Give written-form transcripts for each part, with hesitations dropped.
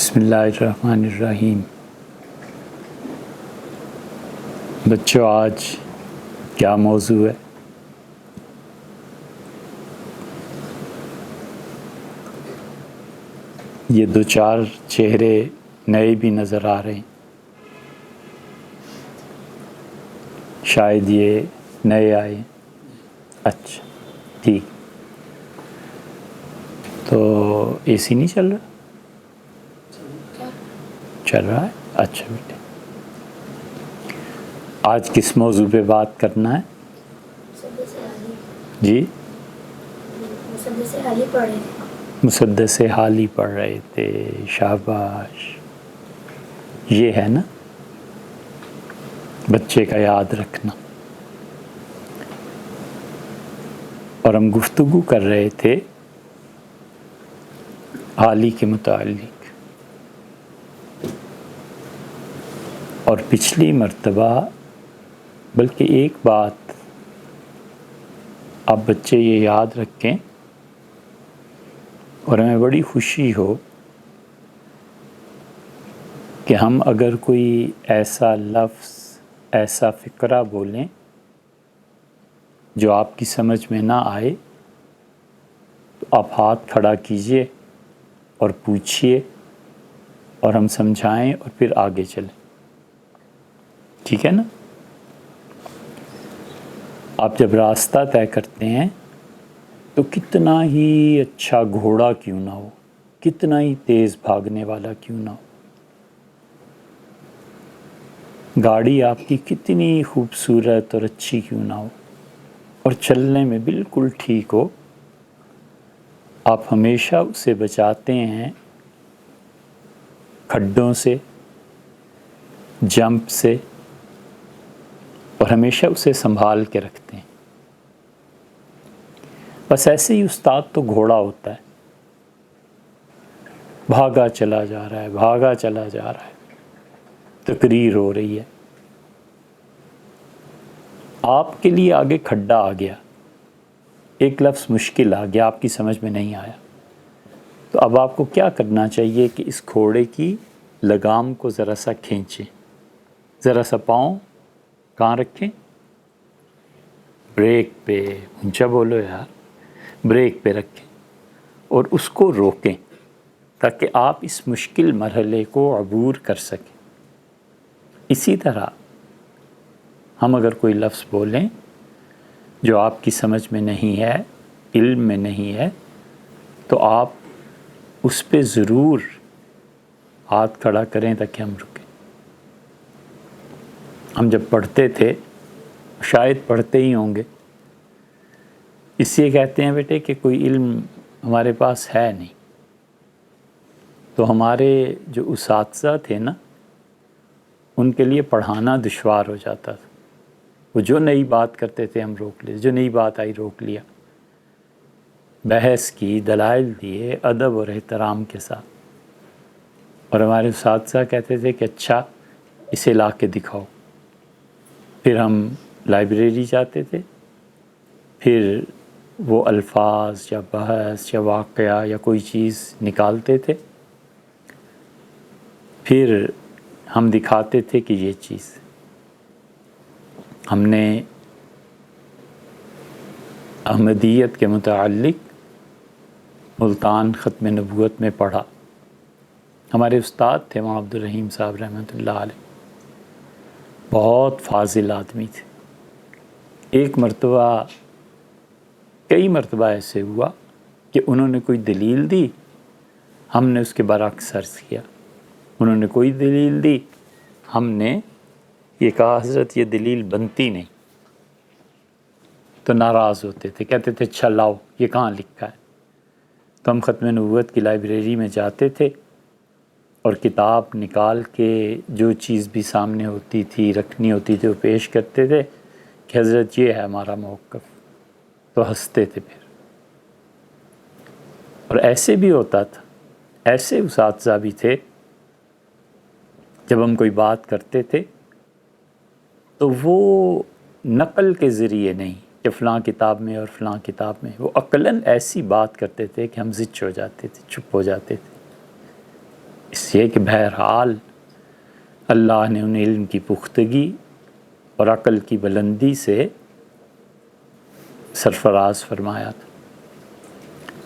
بسم اللہ الرحمن الرحیم۔ بچوں، آج کیا موضوع ہے؟ یہ دو چار چہرے نئے بھی نظر آ رہے ہیں، شاید یہ نئے آئے ہیں۔ اچھا ٹھیک، تو اے سی نہیں چل رہا؟ چل رہا ہے؟ اچھا بیٹے، آج کس موضوع پہ بات کرنا ہے؟ جی، مسدس حالی پڑھ رہے تھے، شاباش، یہ ہے نا بچے کا یاد رکھنا۔ اور ہم گفتگو کر رہے تھے حالی کے متعلق، اور پچھلی مرتبہ بلکہ ایک بات آپ بچے یہ یاد رکھیں، اور ہمیں بڑی خوشی ہو کہ ہم اگر کوئی ایسا لفظ، ایسا فقرہ بولیں جو آپ کی سمجھ میں نہ آئے تو آپ ہاتھ کھڑا کیجئے اور پوچھئے اور ہم سمجھائیں اور پھر آگے چلیں، ٹھیک ہے نا؟ آپ جب راستہ طے کرتے ہیں تو کتنا ہی اچھا گھوڑا کیوں نہ ہو، کتنا ہی تیز بھاگنے والا کیوں نہ ہو، گاڑی آپ کی کتنی خوبصورت اور اچھی کیوں نہ ہو، اور چلنے میں بالکل ٹھیک ہو، آپ ہمیشہ اسے بچاتے ہیں کھڈوں سے، جمپ سے، اور ہمیشہ اسے سنبھال کے رکھتے ہیں۔ بس ایسے ہی استاد تو گھوڑا ہوتا ہے، بھاگا چلا جا رہا ہے، بھاگا چلا جا رہا ہے، تقریر ہو رہی ہے، آپ کے لیے آگے کھڈا آ گیا، ایک لفظ مشکل آ گیا، آپ کی سمجھ میں نہیں آیا، تو اب آپ کو کیا کرنا چاہیے کہ اس گھوڑے کی لگام کو ذرا سا کھینچیں، ذرا سا پاؤں کہاں رکھیں؟ بریک پہ، اونچا بولو یار، بریک پہ رکھیں اور اس کو روکیں تاکہ آپ اس مشکل مرحلے کو عبور کر سکیں۔ اسی طرح ہم اگر کوئی لفظ بولیں جو آپ کی سمجھ میں نہیں ہے، علم میں نہیں ہے، تو آپ اس پہ ضرور ہاتھ کھڑا کریں تاکہ ہم رکیں۔ ہم جب پڑھتے تھے، شاید پڑھتے ہی ہوں گے، اس لیے کہتے ہیں بیٹے کہ کوئی علم ہمارے پاس ہے نہیں، تو ہمارے جو اساتذہ تھے نا، ان کے لیے پڑھانا دشوار ہو جاتا تھا، وہ جو نئی بات کرتے تھے ہم روک لیتے، جو نئی بات آئی روک لیا، بحث کی، دلائل دیے ادب اور احترام کے ساتھ، اور ہمارے اساتذہ کہتے تھے کہ اچھا اسے لا کے دکھاؤ، پھر ہم لائبریری جاتے تھے، پھر وہ الفاظ یا بحث یا واقعہ یا کوئی چیز نکالتے تھے، پھر ہم دکھاتے تھے کہ یہ چیز ہم نے احمدیت کے متعلق ملتان ختم نبوت میں پڑھا۔ ہمارے استاد تھے وہاں عبدالرحیم صاحب رحمۃ اللہ علیہ، بہت فاضل آدمی تھے۔ ایک مرتبہ، کئی مرتبہ ایسے ہوا کہ انہوں نے کوئی دلیل دی، ہم نے اس کے برعکس عرض کیا، انہوں نے کوئی دلیل دی، ہم نے یہ کہا حضرت یہ دلیل بنتی نہیں، تو ناراض ہوتے تھے، کہتے تھے اچھا لاؤ یہ کہاں لکھا ہے؟ تو ہم ختم نبوت کی لائبریری میں جاتے تھے اور کتاب نکال کے جو چیز بھی سامنے ہوتی تھی، رکھنی ہوتی تھی، وہ پیش کرتے تھے کہ حضرت یہ ہے ہمارا موقف، تو ہنستے تھے پھر۔ اور ایسے بھی ہوتا تھا، ایسے اساتذہ بھی تھے، جب ہم کوئی بات کرتے تھے تو وہ نقل کے ذریعے نہیں کہ فلاں کتاب میں اور فلاں کتاب میں، وہ عقلاً ایسی بات کرتے تھے کہ ہم زچ ہو جاتے تھے، چپ ہو جاتے تھے، اس لیے کہ بہرحال اللہ نے انہیں علم کی پختگی اور عقل کی بلندی سے سرفراز فرمایا تھا۔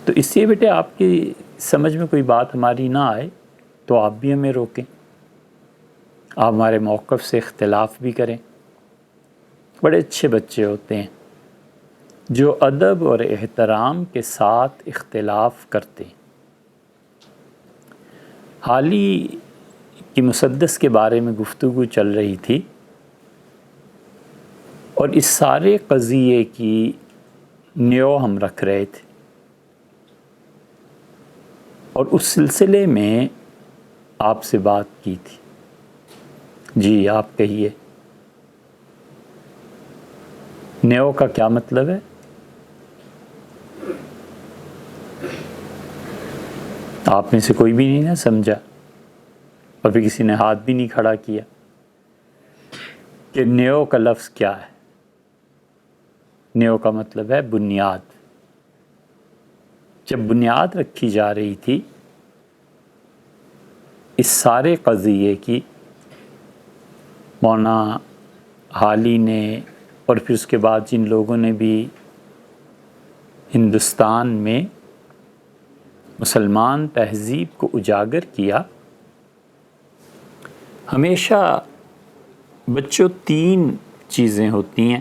تو اس لیے بیٹے آپ کی سمجھ میں کوئی بات ہماری نہ آئے تو آپ بھی ہمیں روکیں، آپ ہمارے موقف سے اختلاف بھی کریں۔ بڑے اچھے بچے ہوتے ہیں جو ادب اور احترام کے ساتھ اختلاف کرتے ہیں۔ حال ہی کی مسدس کے بارے میں گفتگو چل رہی تھی اور اس سارے قضیے کی نیو ہم رکھ رہے تھے، اور اس سلسلے میں آپ سے بات کی تھی۔ جی آپ کہیے، نیو کا کیا مطلب ہے؟ آپ میں سے کوئی بھی نہیں نہ سمجھا، اور پھر کسی نے ہاتھ بھی نہیں کھڑا کیا کہ نیو کا لفظ کیا ہے۔ نیو کا مطلب ہے بنیاد۔ جب بنیاد رکھی جا رہی تھی اس سارے قضیے کی، مولانا حالی نے اور پھر اس کے بعد جن لوگوں نے بھی ہندوستان میں مسلمان تہذیب کو اجاگر کیا، ہمیشہ بچوں تین چیزیں ہوتی ہیں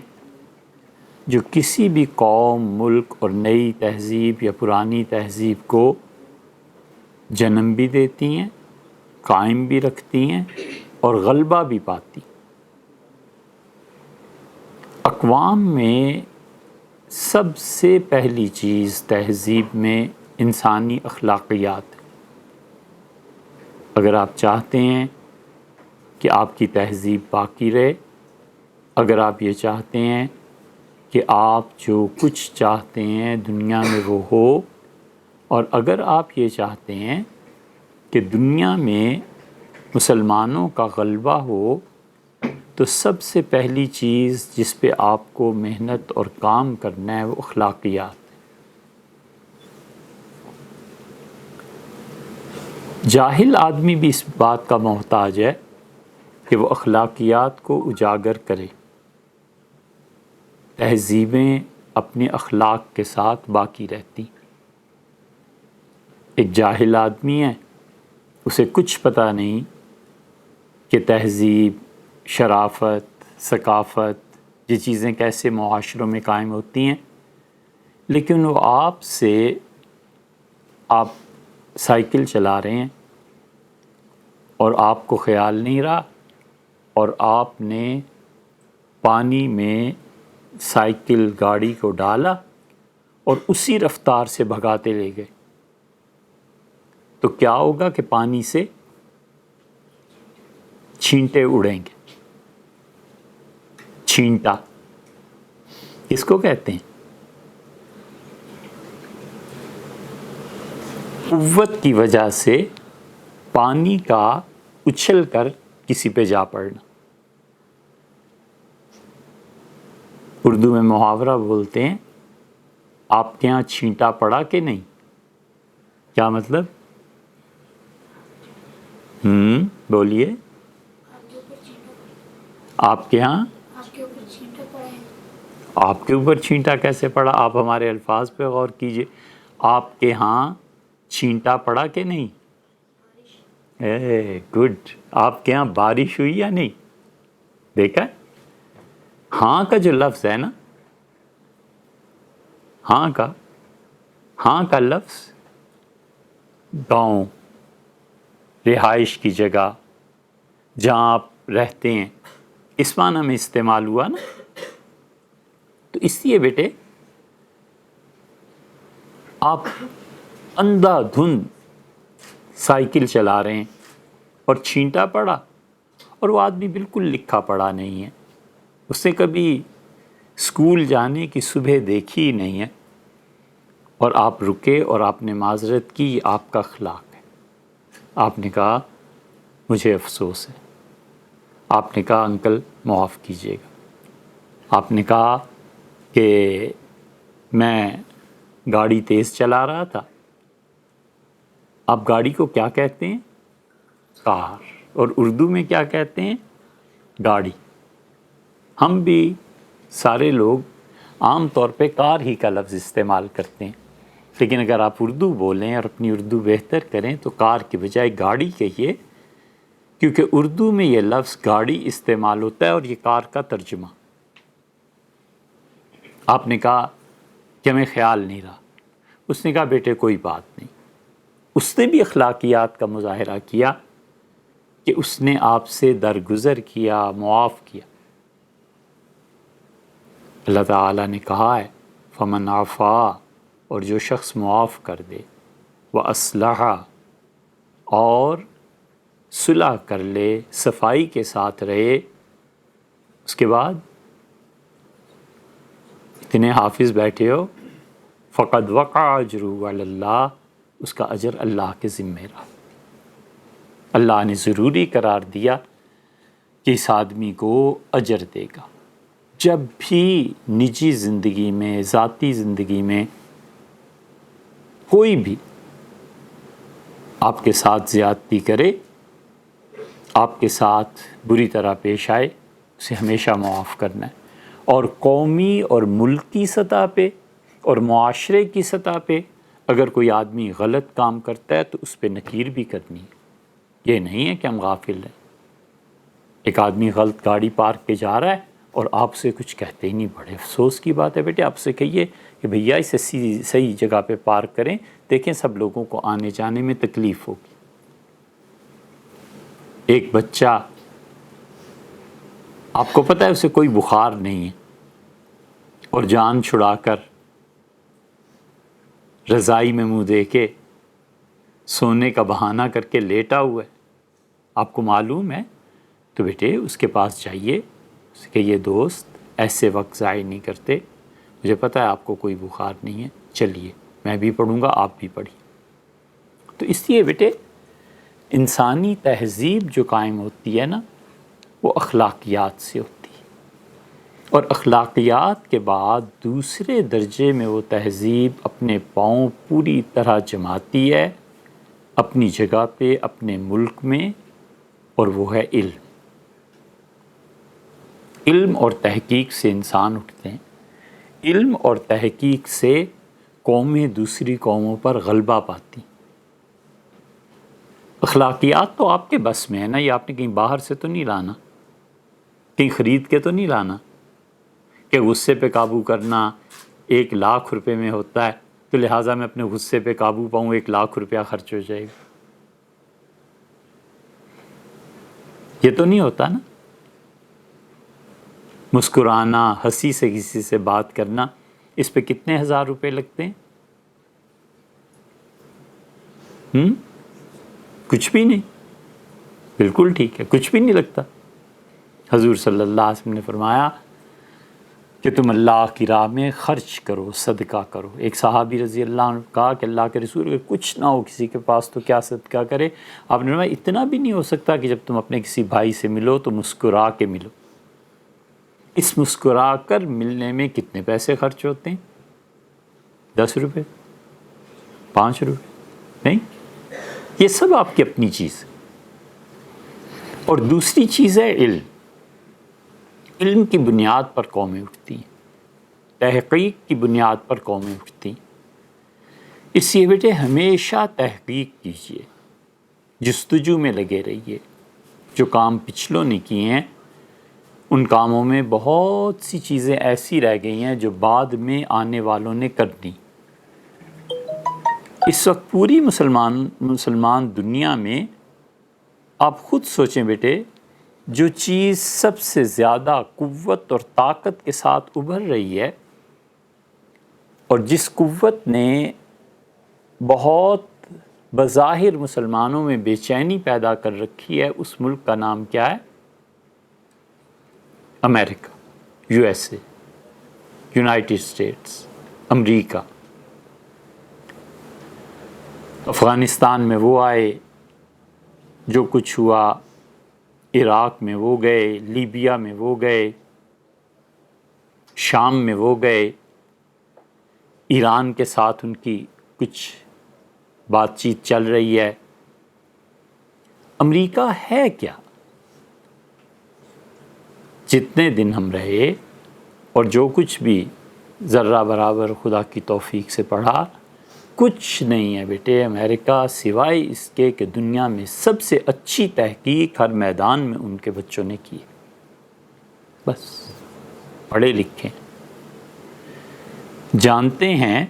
جو کسی بھی قوم، ملک اور نئی تہذیب یا پرانی تہذیب کو جنم بھی دیتی ہیں، قائم بھی رکھتی ہیں اور غلبہ بھی پاتی۔ اقوام میں سب سے پہلی چیز تہذیب میں انسانی اخلاقیات ہے۔ اگر آپ چاہتے ہیں کہ آپ کی تہذیب باقی رہے، اگر آپ یہ چاہتے ہیں کہ آپ جو کچھ چاہتے ہیں دنیا میں وہ ہو، اور اگر آپ یہ چاہتے ہیں کہ دنیا میں مسلمانوں کا غلبہ ہو، تو سب سے پہلی چیز جس پہ آپ کو محنت اور کام کرنا ہے وہ اخلاقیات۔ جاہل آدمی بھی اس بات کا محتاج ہے کہ وہ اخلاقیات کو اجاگر کرے۔ تہذیبیں اپنے اخلاق کے ساتھ باقی رہتی۔ ایک جاہل آدمی ہے، اسے کچھ پتہ نہیں کہ تہذیب، شرافت، ثقافت یہ چیزیں کیسے معاشروں میں قائم ہوتی ہیں، لیکن وہ آپ سائیکل چلا رہے ہیں اور آپ کو خیال نہیں رہا، اور آپ نے پانی میں سائیکل گاڑی کو ڈالا اور اسی رفتار سے بھگاتے لے گئے، تو کیا ہوگا کہ پانی سے چھینٹے اڑیں گے۔ چھینٹا کس کو کہتے ہیں؟ قوت کی وجہ سے پانی کا اچھل کر کسی پہ جا پڑنا۔ اردو میں محاورہ بولتے ہیں، آپ کے ہاں چھینٹا پڑا کہ نہیں؟ کیا مطلب؟ بولیے۔ آپ کے ہاں؟ آپ کے اوپر چھینٹا کیسے پڑا؟ آپ ہمارے الفاظ پہ غور کیجئے۔ آپ کے ہاں چھینٹا پڑا کہ نہیں؟ گڈ۔ آپ کے ہاں بارش ہوئی یا نہیں؟ دیکھا؟ ہاں کا جو لفظ ہے نا، ہاں کا لفظ گاؤں، رہائش کی جگہ، جہاں آپ رہتے ہیں، اس معنی میں استعمال ہوا نا۔ تو اس لیے بیٹے آپ اندھا دھند سائیکل چلا رہے ہیں اور چھینٹا پڑا، اور وہ آدمی بالکل لکھا پڑھا نہیں ہے، اس نے کبھی اسکول جانے کی صبح دیکھی ہی نہیں ہے، اور آپ رکے اور آپ نے معذرت کی، آپ کا اخلاق ہے۔ آپ نے کہا مجھے افسوس ہے، آپ نے کہا انکل معاف کیجیے گا، آپ نے کہا کہ میں گاڑی تیز چلا رہا تھا۔ آپ گاڑی کو کیا کہتے ہیں؟ کار، اور اردو میں کیا کہتے ہیں؟ گاڑی۔ ہم بھی سارے لوگ عام طور پہ کار ہی کا لفظ استعمال کرتے ہیں، لیکن اگر آپ اردو بولیں اور اپنی اردو بہتر کریں تو کار کے بجائے گاڑی کہیے، کیونکہ اردو میں یہ لفظ گاڑی استعمال ہوتا ہے اور یہ کار کا ترجمہ۔ آپ نے کہا کہ ہمیں خیال نہیں رہا، اس نے کہا بیٹے کوئی بات نہیں۔ اس نے بھی اخلاقیات کا مظاہرہ کیا کہ اس نے آپ سے درگزر کیا، معاف کیا۔ اللہ تعالیٰ نے کہا ہے فمن عفا، اور جو شخص معاف کر دے، واصلح، اور صلح کر لے، صفائی کے ساتھ رہے، اس کے بعد اتنے حافظ بیٹھے ہو، فقد وقع اجرہ علی اللہ، اس کا اجر اللہ کے ذمہ رہا۔ اللہ نے ضروری قرار دیا کہ اس آدمی کو اجر دے گا۔ جب بھی نجی زندگی میں، ذاتی زندگی میں کوئی بھی آپ کے ساتھ زیادتی کرے، آپ کے ساتھ بری طرح پیش آئے، اسے ہمیشہ معاف کرنا ہے۔ اور قومی اور ملکی سطح پہ اور معاشرے کی سطح پہ اگر کوئی آدمی غلط کام کرتا ہے تو اس پہ نکیر بھی کرنی ہے۔ یہ نہیں ہے کہ ہم غافل ہیں۔ ایک آدمی غلط گاڑی پارک پہ جا رہا ہے اور آپ سے کچھ کہتے ہی نہیں، بڑے افسوس کی بات ہے بیٹے، آپ سے کہیے کہ بھیا اسے صحیح جگہ پہ پارک کریں، دیکھیں سب لوگوں کو آنے جانے میں تکلیف ہوگی۔ ایک بچہ، آپ کو پتہ ہے اسے کوئی بخار نہیں ہے اور جان چھڑا کر رضائی میں منہ دے کے سونے کا بہانہ کر کے لیٹا ہوا ہے، آپ کو معلوم ہے، تو بیٹے اس کے پاس جائیے، اس کے یہ دوست ایسے وقت ضائع نہیں کرتے، مجھے پتہ ہے آپ کو کوئی بخار نہیں ہے، چلیے میں بھی پڑھوں گا آپ بھی پڑھیے۔ تو اس لیے بیٹے انسانی تہذیب جو قائم ہوتی ہے نا، وہ اخلاقیات سے ہوتی ہے، اور اخلاقیات کے بعد دوسرے درجے میں وہ تہذیب اپنے پاؤں پوری طرح جماتی ہے اپنی جگہ پہ، اپنے ملک میں، اور وہ ہے علم۔ علم اور تحقیق سے انسان اٹھتے ہیں، علم اور تحقیق سے قومیں دوسری قوموں پر غلبہ پاتی۔ اخلاقیات تو آپ کے بس میں ہے نا، یہ آپ نے کہیں باہر سے تو نہیں لانا، کہیں خرید کے تو نہیں لانا کہ غصے پہ قابو کرنا 1,00,000 روپے میں ہوتا ہے تو لہٰذا میں اپنے غصے پہ قابو پاؤں 1,00,000 روپیہ خرچ ہو جائے گا۔ یہ تو نہیں ہوتا نا۔ مسکرانا، ہنسی سے کسی سے بات کرنا، اس پہ کتنے 1,000 روپے لگتے ہیں؟ کچھ بھی نہیں، بالکل ٹھیک ہے، کچھ بھی نہیں لگتا۔ حضور صلی اللہ علیہ وسلم نے فرمایا کہ تم اللہ کی راہ میں خرچ کرو، صدقہ کرو۔ ایک صحابی رضی اللہ عنہ نے کہا کہ اللہ کے رسول اگر کچھ نہ ہو کسی کے پاس تو کیا صدقہ کرے؟ آپ نے فرمایا اتنا بھی نہیں ہو سکتا کہ جب تم اپنے کسی بھائی سے ملو تو مسکرا کے ملو۔ اس مسکرا کر ملنے میں کتنے پیسے خرچ ہوتے ہیں؟ 10 روپے، 5 روپے؟ نہیں، یہ سب آپ کی اپنی چیز ہے۔ اور دوسری چیز ہے علم۔ علم کی بنیاد پر قومیں اٹھتی ہیں، تحقیق کی بنیاد پر قومیں اٹھتی ہیں۔ اس لیے بیٹے ہمیشہ تحقیق کیجیے، جستجو میں لگے رہیے۔ جو کام پچھلوں نے کیے ہیں ان کاموں میں بہت سی چیزیں ایسی رہ گئی ہیں جو بعد میں آنے والوں نے کرنی۔ اس وقت پوری مسلمان دنیا میں آپ خود سوچیں بیٹے، جو چیز سب سے زیادہ قوت اور طاقت کے ساتھ ابھر رہی ہے اور جس قوت نے بہت بظاہر مسلمانوں میں بے چینی پیدا کر رکھی ہے، اس ملک کا نام کیا ہے؟ امریکہ، USA، یونائٹڈ اسٹیٹس، امریکہ۔ افغانستان میں وہ آئے، جو کچھ ہوا، عراق میں وہ گئے، لیبیا میں وہ گئے، شام میں وہ گئے، ایران کے ساتھ ان کی کچھ بات چیت چل رہی ہے۔ امریکہ ہے کیا؟ جتنے دن ہم رہے اور جو کچھ بھی ذرہ برابر خدا کی توفیق سے پڑھا، کچھ نہیں ہے بیٹے امریکہ سوائے اس کے کہ دنیا میں سب سے اچھی تحقیق ہر میدان میں ان کے بچوں نے کی، بس پڑھے لکھے جانتے ہیں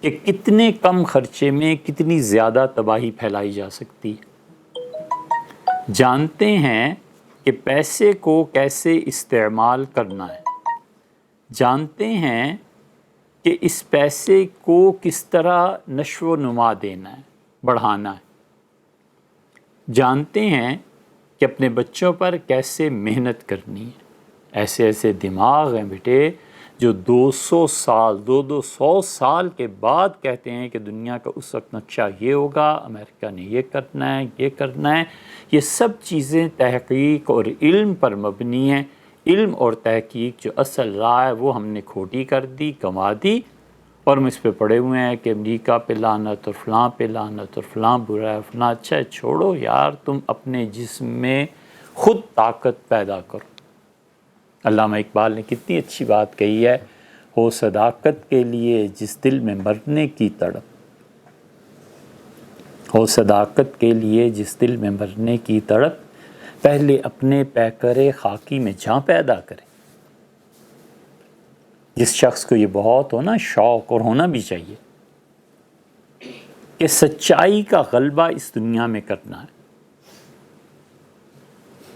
کہ کتنے کم خرچے میں کتنی زیادہ تباہی پھیلائی جا سکتی ہے، جانتے ہیں کہ پیسے کو کیسے استعمال کرنا ہے، جانتے ہیں کہ اس پیسے کو کس طرح نشو و نما دینا ہے، بڑھانا ہے، جانتے ہیں کہ اپنے بچوں پر کیسے محنت کرنی ہے۔ ایسے ایسے دماغ ہیں بیٹے جو 200 سال کے بعد کہتے ہیں کہ دنیا کا اس وقت نقشہ یہ ہوگا، امریکہ نے یہ کرنا ہے، یہ کرنا ہے۔ یہ سب چیزیں تحقیق اور علم پر مبنی ہیں۔ علم اور تحقیق جو اصل راہ ہے وہ ہم نے کھوٹی کر دی، گنوا دی، اور ہم اس پہ پڑے ہوئے ہیں کہ امریکہ پہ لعنت اور فلاں پہ لعنت اور فلاں برا ہے، فلاں اچھا ہے۔ چھوڑو یار، تم اپنے جسم میں خود طاقت پیدا کرو۔ علامہ اقبال نے کتنی اچھی بات کہی ہے، ہو صداقت کے لیے جس دل میں مرنے کی تڑپ، ہو صداقت کے لیے جس دل میں مرنے کی تڑپ، پہلے اپنے پیکرے خاکی میں جاں پیدا کرے۔ جس شخص کو یہ بہت ہونا شوق، اور ہونا بھی چاہیے، کہ سچائی کا غلبہ اس دنیا میں کرنا ہے،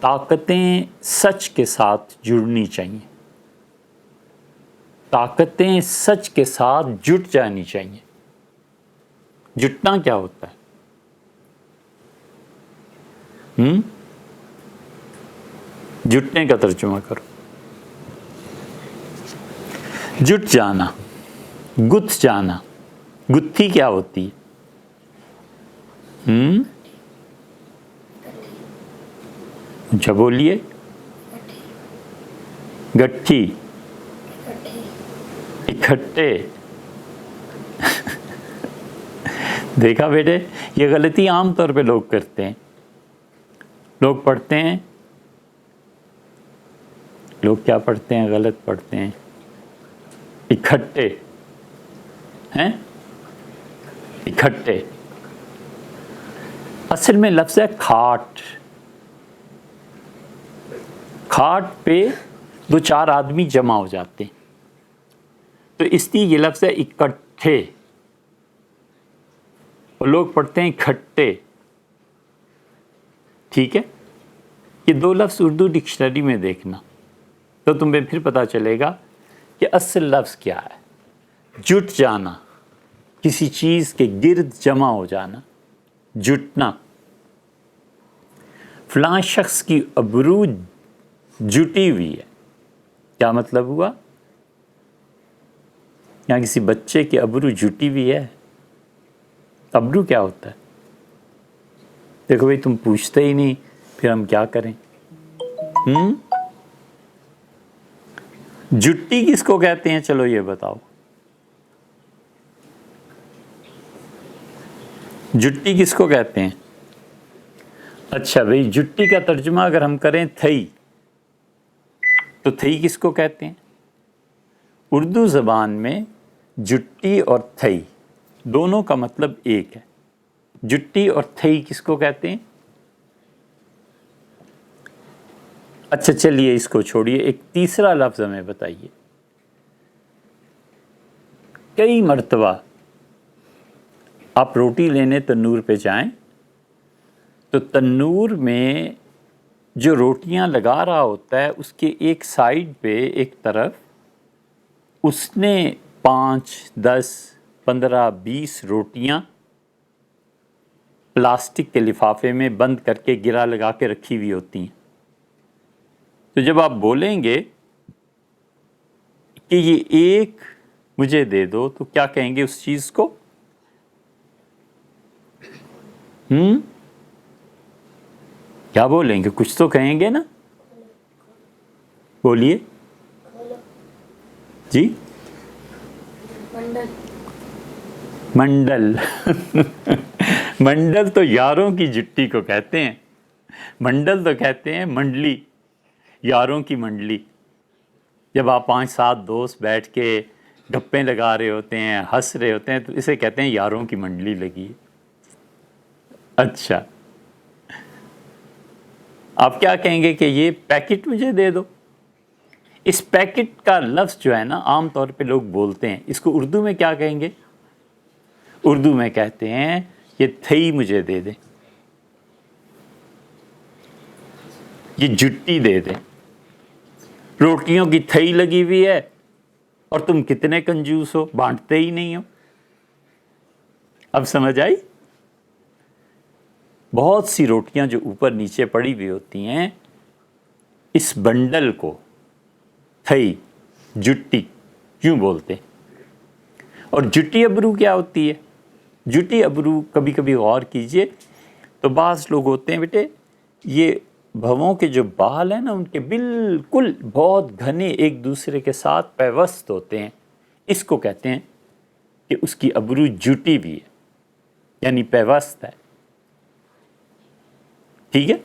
طاقتیں سچ کے ساتھ جڑنی چاہیے، طاقتیں سچ کے ساتھ جٹ جانی چاہیے۔ جٹنا کیا ہوتا ہے؟ جٹنے کا ترجمہ کرو۔ جٹ جانا، گتھ جانا۔ گتھی کیا ہوتی ہے؟ اچھا بولیے۔ گٹھی، اکٹھے۔ دیکھا بیٹے، یہ غلطی عام طور پہ لوگ کرتے ہیں۔ لوگ پڑھتے ہیں، لوگ کیا پڑھتے ہیں؟ غلط پڑھتے ہیں۔ اکٹھے ہیں، اکٹھے اصل میں لفظ ہے کھاٹ۔ کھاٹ پہ 2-4 آدمی جمع ہو جاتے ہیں، تو اس لیے یہ لفظ ہے اکٹھے، اور لوگ پڑھتے ہیں کھٹے۔ ٹھیک ہے، یہ 2 لفظ اردو ڈکشنری میں دیکھنا تو تمہیں پھر پتہ چلے گا کہ اصل لفظ کیا ہے۔ جٹ جانا، کسی چیز کے گرد جمع ہو جانا، جٹنا۔ فلاں شخص کی ابرو جٹی ہوئی ہے، کیا مطلب ہوا؟ یا کسی بچے کی ابرو جٹی ہوئی ہے۔ ابرو کیا ہوتا ہے؟ دیکھو بھائی، تم پوچھتے ہی نہیں، پھر ہم کیا کریں؟ جٹی کس کو کہتے ہیں؟ چلو یہ بتاؤ، جٹی کس کو کہتے ہیں؟ اچھا بھائی، جٹی کا ترجمہ اگر ہم کریں تھئی، تو تھئی کس کو کہتے ہیں؟ اردو زبان میں جٹی اور تھئی دونوں کا مطلب ایک ہے۔ جٹی اور تھئی کس کو کہتے ہیں؟ اچھا چلیے اس کو چھوڑیے، ایک تیسرا لفظ ہمیں بتائیے۔ کئی مرتبہ آپ روٹی لینے تنور پہ جائیں تو تنور میں جو روٹیاں لگا رہا ہوتا ہے اس کے ایک سائیڈ پہ، ایک طرف، اس نے 5، 10، 15، 20 روٹیاں پلاسٹک کے لفافے میں بند کر کے گرا لگا کے رکھی ہوئی ہوتی ہیں۔ تو جب آپ بولیں گے کہ یہ ایک مجھے دے دو، تو کیا کہیں گے اس چیز کو؟ کیا بولیں گے؟ کچھ تو کہیں گے نا، بولیے جی۔ منڈل منڈل تو یاروں کی جٹی کو کہتے ہیں، منڈل تو کہتے ہیں منڈلی، یاروں کی منڈلی۔ جب آپ 5-7 دوست بیٹھ کے گپیں لگا رہے ہوتے ہیں، ہنس رہے ہوتے ہیں، تو اسے کہتے ہیں یاروں کی منڈلی لگی ہے۔ اچھا، آپ کیا کہیں گے کہ یہ پیکٹ مجھے دے دو؟ اس پیکٹ کا لفظ جو ہے نا عام طور پہ لوگ بولتے ہیں، اس کو اردو میں کیا کہیں گے؟ اردو میں کہتے ہیں یہ تھئی مجھے دے دیں، یہ جٹی دے دیں، روٹیوں کی تھئی لگی ہوئی ہے اور تم کتنے کنجوس ہو، بانٹتے ہی نہیں ہو۔ اب سمجھ آئی؟ بہت سی روٹیاں جو اوپر نیچے پڑی ہوئی ہوتی ہیں، اس بنڈل کو تھئی، جٹی کیوں بولتے ہیں؟ اور جٹی ابرو کیا ہوتی ہے؟ جٹی ابرو کبھی کبھی غور کیجئے تو بعض لوگ ہوتے ہیں بیٹے، یہ بھووں کے جو بال ہیں نا ان کے بالکل بہت گھنے ایک دوسرے کے ساتھ پیوست ہوتے ہیں، اس کو کہتے ہیں کہ اس کی ابرو جٹی بھی ہے، یعنی پیوست ہے۔ ٹھیک ہے؟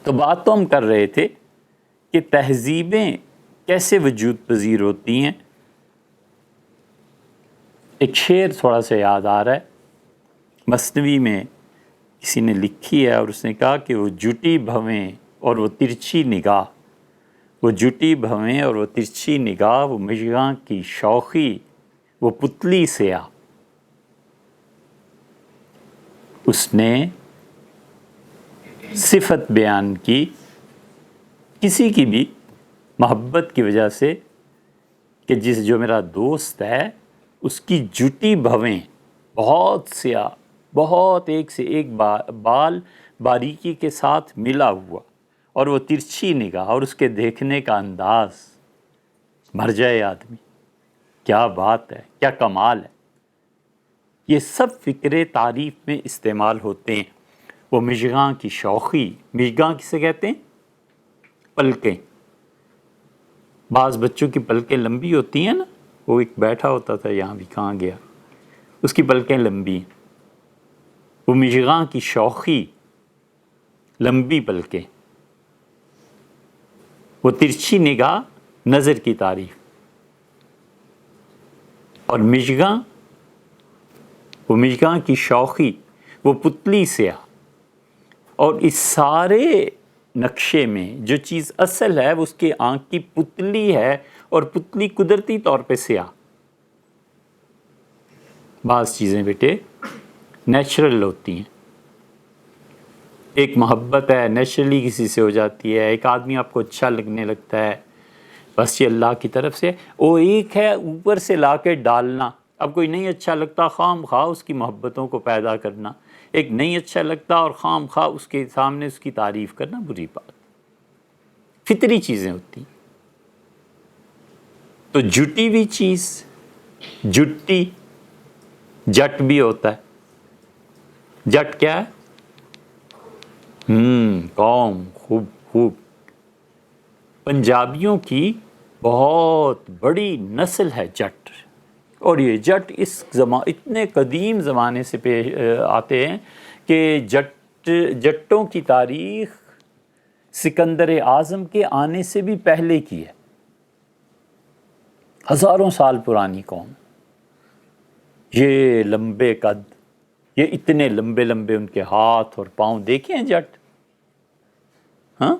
تو بات تو ہم کر رہے تھے کہ تہذیبیں کیسے وجود پذیر ہوتی ہیں۔ ایک شعر تھوڑا سا یاد آ رہا ہے، مثنوی میں کسی نے لکھی ہے اور اس نے کہا کہ وہ جٹی بھویں اور وہ ترچھی نگاہ، وہ جٹی بھویں اور وہ ترچھی نگاہ، وہ مژگاں کی شوخی، وہ پتلی سیاہ۔ اس نے صفت بیان کی کسی کی بھی محبت کی وجہ سے کہ جو میرا دوست ہے اس کی جٹی بھویں بہت سیاہ، بہت ایک سے ایک بال باریکی کے ساتھ ملا ہوا، اور وہ ترچھی نگاہ، اور اس کے دیکھنے کا انداز، مر جائے آدمی۔ کیا بات ہے، کیا کمال ہے! یہ سب فقرے تعریف میں استعمال ہوتے ہیں۔ وہ مژگاں کی شوخی، مژگاں کسے کہتے ہیں؟ پلکیں۔ بعض بچوں کی پلکیں لمبی ہوتی ہیں نا، وہ ایک بیٹھا ہوتا تھا یہاں بھی، کہاں گیا، اس کی پلکیں لمبی ہیں۔ وہ مژگاں کی شوخی، لمبی پلکیں، وہ ترچھی نگاہ، نظر کی تعریف، اور مژگاں، وہ مژگاں کی شوخی، وہ پتلی سیاہ۔ اور اس سارے نقشے میں جو چیز اصل ہے وہ اس کے آنکھ کی پتلی ہے، اور پتلی قدرتی طور پہ سیاہ۔ بعض چیزیں بیٹے نیچرل ہوتی ہیں، ایک محبت ہے نیچرلی کسی سے ہو جاتی ہے، ایک آدمی آپ کو اچھا لگنے لگتا ہے، بس یہ اللہ کی طرف سے۔ وہ ایک ہے اوپر سے لا کے ڈالنا، اب کوئی نہیں اچھا لگتا خام خواہ اس کی محبتوں کو پیدا کرنا، ایک نہیں اچھا لگتا اور خام خواہ اس کے سامنے اس کی تعریف کرنا، بری بات۔ فطری چیزیں ہوتی ہیں۔ تو جٹی ہوئی چیز، جٹی، جٹ بھی ہوتا ہے۔ جٹ کیا ہے؟ قوم، خوب پنجابیوں کی بہت بڑی نسل ہے جٹ، اور یہ جٹ اتنے قدیم زمانے سے آتے ہیں کہ جٹوں کی تاریخ سکندر اعظم کے آنے سے بھی پہلے کی ہے، ہزاروں سال پرانی قوم۔ یہ لمبے قد، یہ اتنے لمبے لمبے ان کے ہاتھ اور پاؤں، دیکھیں جٹ۔ ہاں،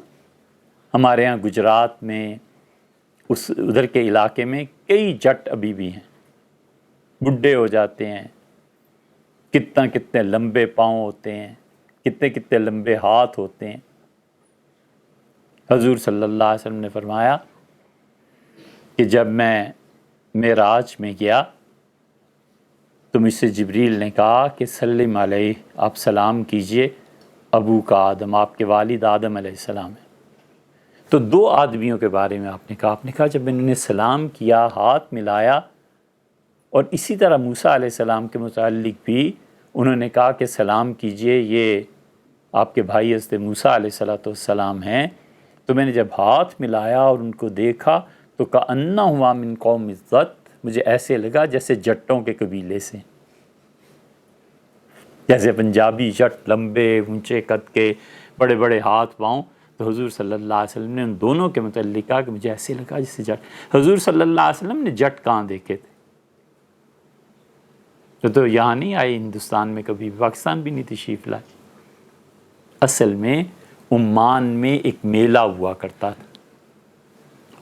ہمارے ہاں گجرات میں ادھر کے علاقے میں کئی جٹ ابھی بھی ہیں، بڈھے ہو جاتے ہیں، کتنے لمبے پاؤں ہوتے ہیں، کتنے لمبے ہاتھ ہوتے ہیں۔ حضور صلی اللہ علیہ وسلم نے فرمایا کہ جب میں معراج میں گیا تو مجھ سے جبریل نے کہا کہ سلم علیہ، آپ سلام کیجئے، ابو کا آدم، آپ کے والد آدم علیہ السلام ہے۔ تو 2 آدمیوں کے بارے میں آپ نے کہا جب انہوں نے سلام کیا، ہاتھ ملایا، اور اسی طرح موسیٰ علیہ السلام کے متعلق بھی انہوں نے کہا کہ سلام کیجئے، یہ آپ کے بھائی حضرت موسیٰ علیہ السلام ہیں، تو میں نے جب ہاتھ ملایا اور ان کو دیکھا تو کأنہما من قوم الضت، مجھے ایسے لگا جیسے جٹوں کے قبیلے سے۔ جیسے پنجابی جٹ، لمبے اونچے قد کے، بڑے بڑے ہاتھ پاؤں، تو حضور صلی اللہ علیہ وسلم نے ان دونوں کے متعلق کہا کہ مجھے ایسے لگا جیسے جٹ۔ حضور صلی اللہ علیہ وسلم نے جٹ کہاں دیکھے تھے؟ تو یہاں نہیں آئے ہندوستان میں، کبھی پاکستان بھی نہیں تشریف لائے۔ اصل میں عمان میں ایک میلہ ہوا کرتا تھا،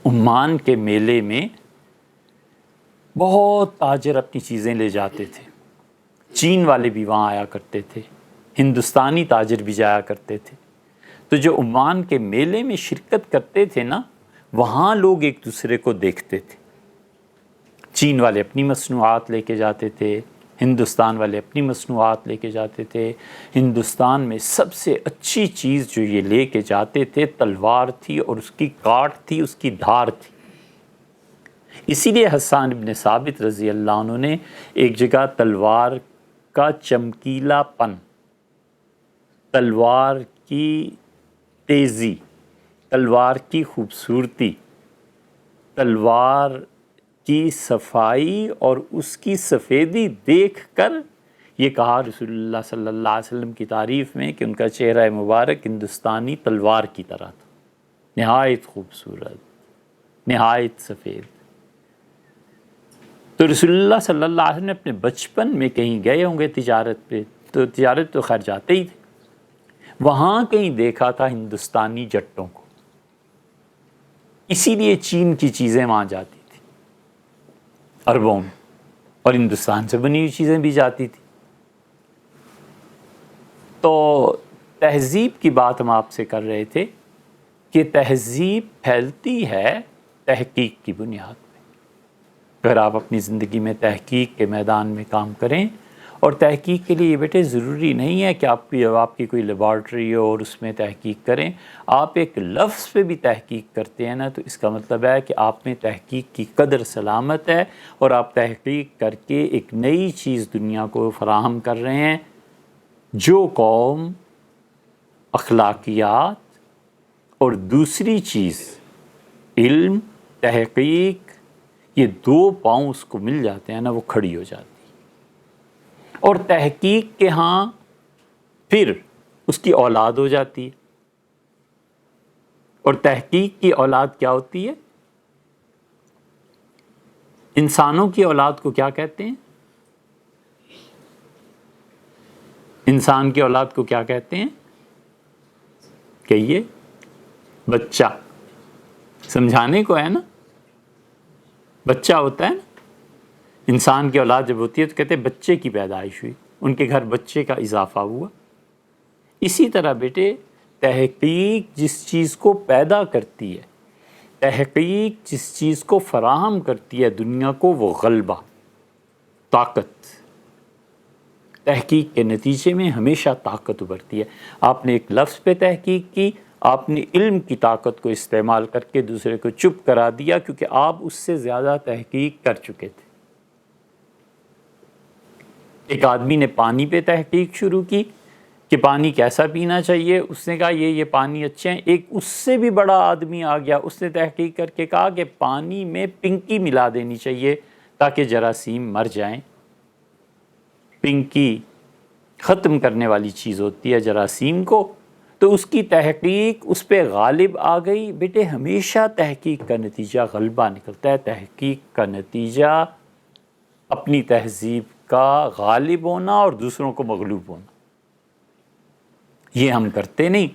عمان کے میلے میں بہت تاجر اپنی چیزیں لے جاتے تھے، چین والے بھی وہاں آیا کرتے تھے، ہندوستانی تاجر بھی جایا کرتے تھے۔ تو جو عمان کے میلے میں شرکت کرتے تھے نا، وہاں لوگ ایک دوسرے کو دیکھتے تھے۔ چین والے اپنی مصنوعات لے کے جاتے تھے، ہندوستان والے اپنی مصنوعات لے کے جاتے تھے۔ ہندوستان میں سب سے اچھی چیز جو یہ لے کے جاتے تھے تلوار تھی، اور اس کی کاٹ تھی، اس کی دھار تھی۔ اسی لیے حسان ابن ثابت رضی اللہ عنہ نے ایک جگہ تلوار کا چمکیلا پن، تلوار کی تیزی، تلوار کی خوبصورتی، تلوار کی صفائی اور اس کی سفیدی دیکھ کر یہ کہا رسول اللہ صلی اللہ علیہ وسلم کی تعریف میں کہ ان کا چہرہ مبارک ہندوستانی تلوار کی طرح تھا، نہایت خوبصورت، نہایت سفید۔ تو رسول اللہ صلی اللہ علیہ وسلم نے اپنے بچپن میں کہیں گئے ہوں گے تجارت پہ، تو تجارت تو خیر جاتے ہی تھے، وہاں کہیں دیکھا تھا ہندوستانی جٹوں کو، اسی لیے چین کی چیزیں وہاں جاتی تھی عربوں میں، اور ہندوستان سے بنی ہوئی چیزیں بھی جاتی تھی۔ تو تہذیب کی بات ہم آپ سے کر رہے تھے کہ تہذیب پھیلتی ہے تحقیق کی بنیاد پہ۔ اگر آپ اپنی زندگی میں تحقیق کے میدان میں کام کریں، اور تحقیق کے لیے یہ بیٹے ضروری نہیں ہے کہ آپ کی کوئی لیبارٹری ہو اور اس میں تحقیق کریں، آپ ایک لفظ پہ بھی تحقیق کرتے ہیں نا، تو اس کا مطلب ہے کہ آپ میں تحقیق کی قدر سلامت ہے، اور آپ تحقیق کر کے ایک نئی چیز دنیا کو فراہم کر رہے ہیں۔ جو قوم اخلاقیات اور دوسری چیز علم، تحقیق، یہ دو پاؤں اس کو مل جاتے ہیں نا، وہ کھڑی ہو جاتی ہے۔ اور تحقیق کے ہاں پھر اس کی اولاد ہو جاتی ہے۔ اور تحقیق کی اولاد کیا ہوتی ہے؟ انسانوں کی اولاد کو کیا کہتے ہیں؟ انسان کی اولاد کو کیا کہتے ہیں؟ کہیے، بچہ۔ سمجھانے کو ہے نا، بچہ ہوتا ہے نا۔ انسان کی اولاد جب ہوتی ہے تو کہتے ہیں بچے کی پیدائش ہوئی، ان کے گھر بچے کا اضافہ ہوا۔ اسی طرح بیٹے تحقیق جس چیز کو پیدا کرتی ہے، تحقیق جس چیز کو فراہم کرتی ہے دنیا کو، وہ غلبہ، طاقت۔ تحقیق کے نتیجے میں ہمیشہ طاقت ابھرتی ہے۔ آپ نے ایک لفظ پہ تحقیق کی، آپ نے علم کی طاقت کو استعمال کر کے دوسرے کو چپ کرا دیا، کیونکہ آپ اس سے زیادہ تحقیق کر چکے تھے۔ ایک آدمی نے پانی پہ تحقیق شروع کی کہ پانی کیسا پینا چاہیے، اس نے کہا یہ پانی اچھے ہیں۔ ایک اس سے بھی بڑا آدمی آ گیا، اس نے تحقیق کر کے کہا کہ پانی میں پنکی ملا دینی چاہیے تاکہ جراثیم مر جائیں۔ پنکی ختم کرنے والی چیز ہوتی ہے جراثیم کو، تو اس کی تحقیق اس پہ غالب آ گئی۔ بیٹے ہمیشہ تحقیق کا نتیجہ غلبہ نکلتا ہے، تحقیق کا نتیجہ اپنی تہذیب کا غالب ہونا اور دوسروں کو مغلوب ہونا۔ یہ ہم کرتے نہیں،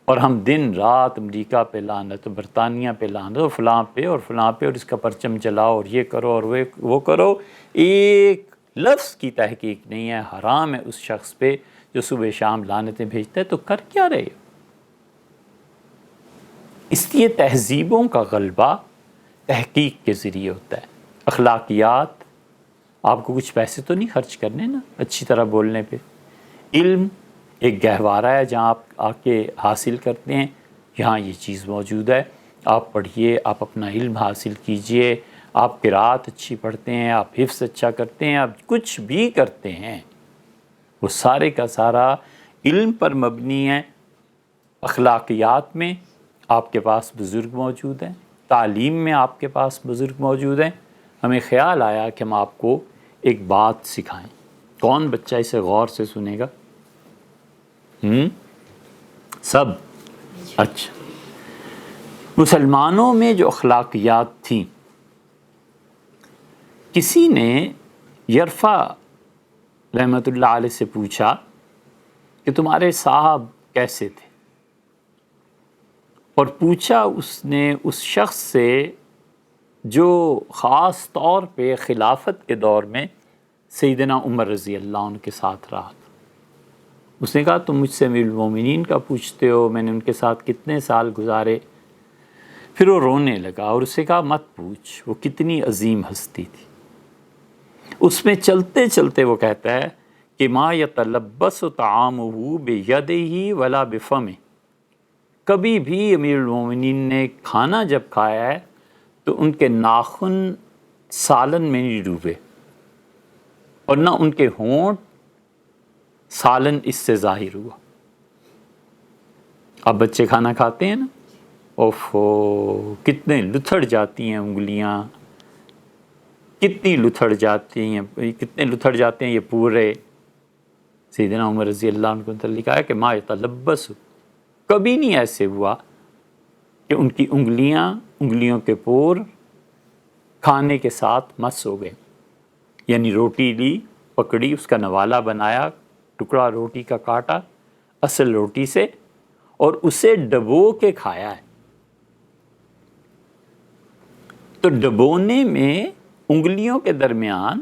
اور ہم دن رات امریکہ پہ لعنت، برطانیہ پہ لعنت، اور فلاں پہ اور فلاں پہ، اور اس کا پرچم جلاؤ اور یہ کرو اور وہ کرو۔ ایک لفظ کی تحقیق نہیں ہے۔ حرام ہے اس شخص پہ جو صبح شام لعنتیں بھیجتا ہے۔ تو کر کیا رہے ہو؟ اس لیے تہذیبوں کا غلبہ تحقیق کے ذریعے ہوتا ہے۔ اخلاقیات، آپ کو کچھ پیسے تو نہیں خرچ کرنے نا اچھی طرح بولنے پہ۔ علم ایک گہوارہ ہے جہاں آپ آ کے حاصل کرتے ہیں، یہاں یہ چیز موجود ہے، آپ پڑھیے، آپ اپنا علم حاصل کیجئے، آپ قرات اچھی پڑھتے ہیں، آپ حفظ اچھا کرتے ہیں، آپ کچھ بھی کرتے ہیں، وہ سارے کا سارا علم پر مبنی ہے۔ اخلاقیات میں آپ کے پاس بزرگ موجود ہیں، تعلیم میں آپ کے پاس بزرگ موجود ہیں۔ ہمیں خیال آیا کہ ہم آپ کو ایک بات سکھائیں۔ کون بچہ اسے غور سے سنے گا؟ سب؟ اچھا، مسلمانوں میں جو اخلاقیات تھیں، کسی نے یرفع رحمۃ اللہ علیہ سے پوچھا کہ تمہارے صاحب کیسے تھے، اور پوچھا اس نے اس شخص سے جو خاص طور پہ خلافت کے دور میں سیدنا عمر رضی اللہ عنہ کے ساتھ رہا تھا۔ اس نے کہا تم مجھ سے امیر المومنین کا پوچھتے ہو، میں نے ان کے ساتھ کتنے سال گزارے۔ پھر وہ رونے لگا اور اسے کہا مت پوچھ، وہ کتنی عظیم ہستی تھی۔ اس میں چلتے چلتے وہ کہتا ہے کہ ما یتلبس طعامہ بیدہ ولا بفمہ، کبھی بھی امیر المومنین نے کھانا جب کھایا ہے تو ان کے ناخن سالن میں نہیں ڈوبے، اور نہ ان کے ہونٹ سالن اس سے ظاہر ہوا۔ اب بچے کھانا کھاتے ہیں نا، اوفو کتنے لتھڑ جاتی ہیں انگلیاں، کتنی لتھڑ جاتی ہیں، کتنے لتھڑ جاتے ہیں یہ پورے۔ سیدنا عمر رضی اللہ عنہ کو لکھا ہے کہ ما یتلبس، کبھی نہیں ایسے ہوا کہ ان کی انگلیوں کے پور کھانے کے ساتھ مس ہو گئے، یعنی روٹی لی، پکڑی، اس کا نوالا بنایا، ٹکڑا روٹی کا کاٹا اصل روٹی سے، اور اسے ڈبو کے کھایا ہے۔ تو ڈبونے میں انگلیوں کے درمیان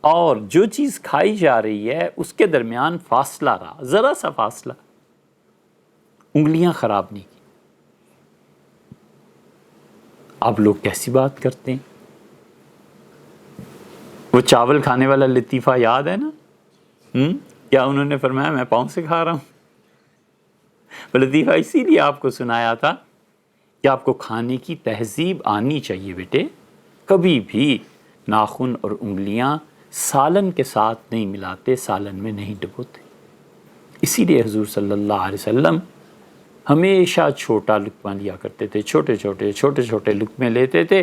اور جو چیز کھائی جا رہی ہے اس کے درمیان فاصلہ رہا، ذرا سا فاصلہ، انگلیاں خراب نہیں کی۔ آپ لوگ کیسی بات کرتے ہیں؟ وہ چاول کھانے والا لطیفہ یاد ہے نا؟ کیا انہوں نے فرمایا میں پاؤں سے کھا رہا ہوں؟ وہ لطیفہ اسی لیے آپ کو سنایا تھا کہ آپ کو کھانے کی تہذیب آنی چاہیے بیٹے، کبھی بھی ناخن اور انگلیاں سالن کے ساتھ نہیں ملاتے، سالن میں نہیں ڈبوتے۔ اسی لیے حضور صلی اللہ علیہ وسلم ہمیشہ چھوٹا لقمہ لیا کرتے تھے، چھوٹے چھوٹے لقمے لیتے تھے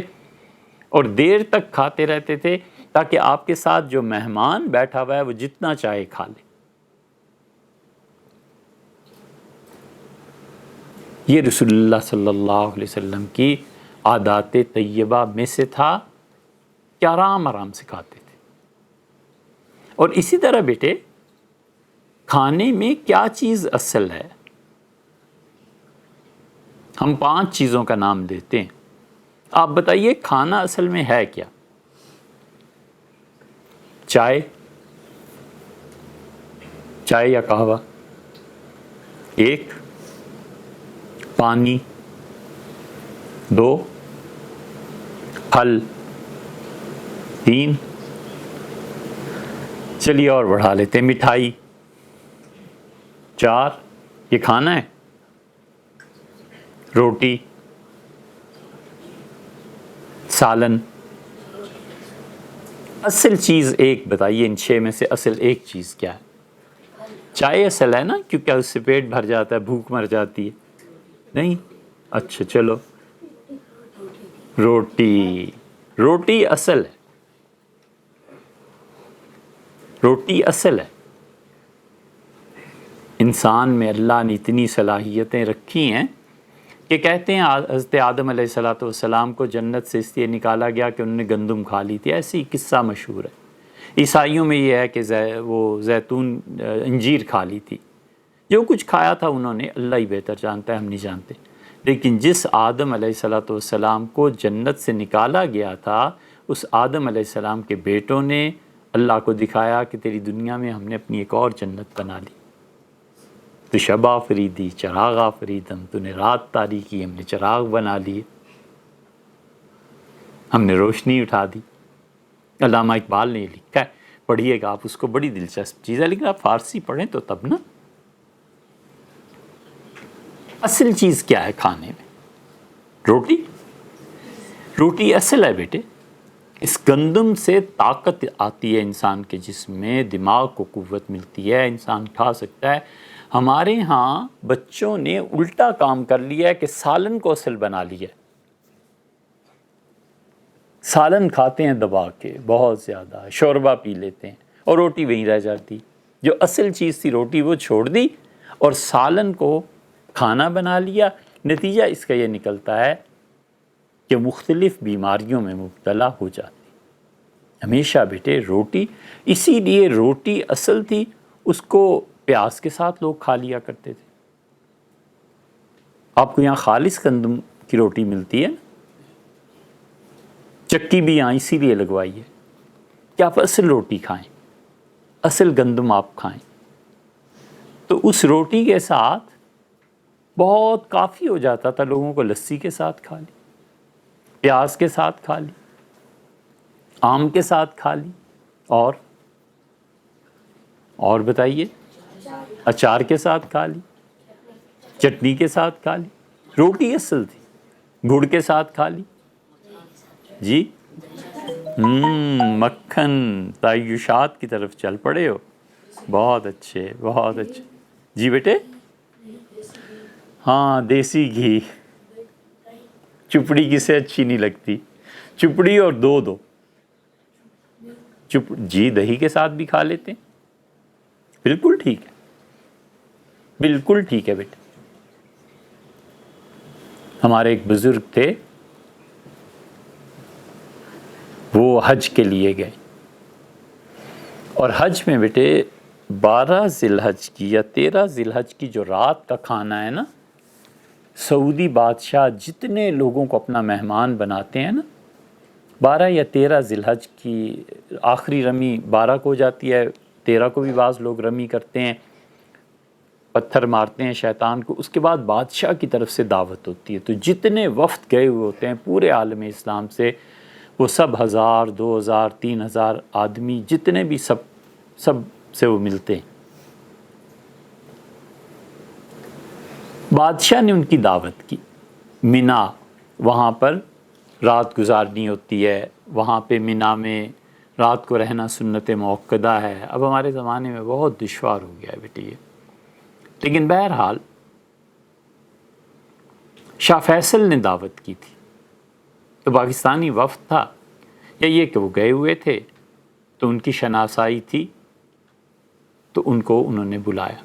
اور دیر تک کھاتے رہتے تھے، تاکہ آپ کے ساتھ جو مہمان بیٹھا ہوا ہے وہ جتنا چاہے کھا لے۔ یہ رسول اللہ صلی اللہ علیہ وسلم کی عادات طیبہ میں سے تھا کہ آرام آرام سے کھاتے تھے۔ اور اسی طرح بیٹے کھانے میں کیا چیز اصل ہے؟ ہم 5 چیزوں کا نام دیتے ہیں، آپ بتائیے کھانا اصل میں ہے کیا؟ چائے یا قہوہ، 1، پانی، 2، پھل، 3، چلیے اور بڑھا لیتے ہیں، مٹھائی، 4، یہ کھانا ہے، روٹی، سالن۔ اصل چیز ایک بتائیے، ان 6 میں سے اصل ایک چیز کیا ہے؟ چائے اصل ہے نا، کیونکہ اس سے پیٹ بھر جاتا ہے، بھوک مر جاتی ہے۔ نہیں؟ اچھا چلو، روٹی اصل ہے، روٹی اصل ہے۔ انسان میں اللہ نے اتنی صلاحیتیں رکھی ہیں کہ کہتے ہیں حضرت آدم علیہ السلام کو جنت سے اس لیے نکالا گیا کہ انہوں نے گندم کھا لی تھی، ایسی قصہ مشہور ہے۔ عیسائیوں میں یہ ہے کہ وہ زیتون انجیر کھا لی تھی، جو کچھ کھایا تھا انہوں نے اللہ ہی بہتر جانتا ہے، ہم نہیں جانتے۔ لیکن جس آدم علیہ السلام کو جنت سے نکالا گیا تھا، اس آدم علیہ السلام کے بیٹوں نے اللہ کو دکھایا کہ تیری دنیا میں ہم نے اپنی ایک اور جنت بنا لی، تو شب آفریدی چراغ آفریدم، تو نے رات تاریکی ہم نے چراغ بنا لی، ہم نے روشنی اٹھا دی۔ علامہ اقبال نے یہ لکھا ہے، پڑھیے گا آپ اس کو، بڑی دلچسپ چیز ہے، لیکن آپ فارسی پڑھیں تو تب نا۔ اصل چیز کیا ہے کھانے میں؟ روٹی اصل ہے بیٹے۔ اس گندم سے طاقت آتی ہے انسان کے جسم میں، دماغ کو قوت ملتی ہے، انسان کھا سکتا ہے۔ ہمارے ہاں بچوں نے الٹا کام کر لیا ہے کہ سالن کو اصل بنا لیا ہے، سالن کھاتے ہیں دبا کے، بہت زیادہ شوربہ پی لیتے ہیں، اور روٹی وہیں رہ جاتی. جو اصل چیز تھی روٹی وہ چھوڑ دی اور سالن کو کھانا بنا لیا. نتیجہ اس کا یہ نکلتا ہے کہ مختلف بیماریوں میں مبتلا ہو جاتی. ہمیشہ بیٹے روٹی، اسی لیے روٹی اصل تھی، اس کو پیاز کے ساتھ لوگ کھا لیا کرتے تھے. آپ کو یہاں خالص گندم کی روٹی ملتی ہے، چکی بھی یہاں اسی لیے لگوائی ہے کہ آپ اصل روٹی کھائیں، اصل گندم آپ کھائیں. تو اس روٹی کے ساتھ بہت کافی ہو جاتا تھا لوگوں کو. لسی کے ساتھ کھا لی، پیاز کے ساتھ کھا لی، آم کے ساتھ کھا لی، اور بتائیے، اچار کے ساتھ کھا لی، چٹنی کے ساتھ کھا لی. روٹی اصل تھی. گڑ کے ساتھ کھا لی. جی مکھن، تعیشات کی طرف چل پڑے ہو. بہت اچھے، بہت اچھے. جی بیٹے، ہاں دیسی گھی. چپڑی کسے اچھی نہیں لگتی؟ چپڑی اور دو جی دہی کے ساتھ بھی کھا لیتے ہیں. بالکل ٹھیک ہے، بالکل ٹھیک ہے بیٹے. ہمارے ایک بزرگ تھے، وہ حج کے لیے گئے، اور حج میں بیٹے 12 ذی الحج کی یا 13 ذی الحج کی جو رات کا کھانا ہے نا، سعودی بادشاہ جتنے لوگوں کو اپنا مہمان بناتے ہیں نا، 12 یا 13 ذی الحج کی آخری رمی 12 کو ہو جاتی ہے، 13 کو بھی بعض لوگ رمی کرتے ہیں، پتھر مارتے ہیں شیطان کو. اس کے بعد بادشاہ کی طرف سے دعوت ہوتی ہے. تو جتنے وفد گئے ہوئے ہوتے ہیں پورے عالم اسلام سے، وہ سب 1000 2000 3000 آدمی جتنے بھی سب سے وہ ملتے ہیں. بادشاہ نے ان کی دعوت کی. مینا، وہاں پر رات گزارنی ہوتی ہے. وہاں پہ مینا میں رات کو رہنا سنت موقدہ ہے. اب ہمارے زمانے میں بہت دشوار ہو گیا ہے بیٹے یہ، لیکن بہرحال شاہ فیصل نے دعوت کی تھی. تو پاکستانی وفد تھا، یا یہ کہ وہ گئے ہوئے تھے تو ان کی شناسائی تھی، تو ان کو انہوں نے بلایا.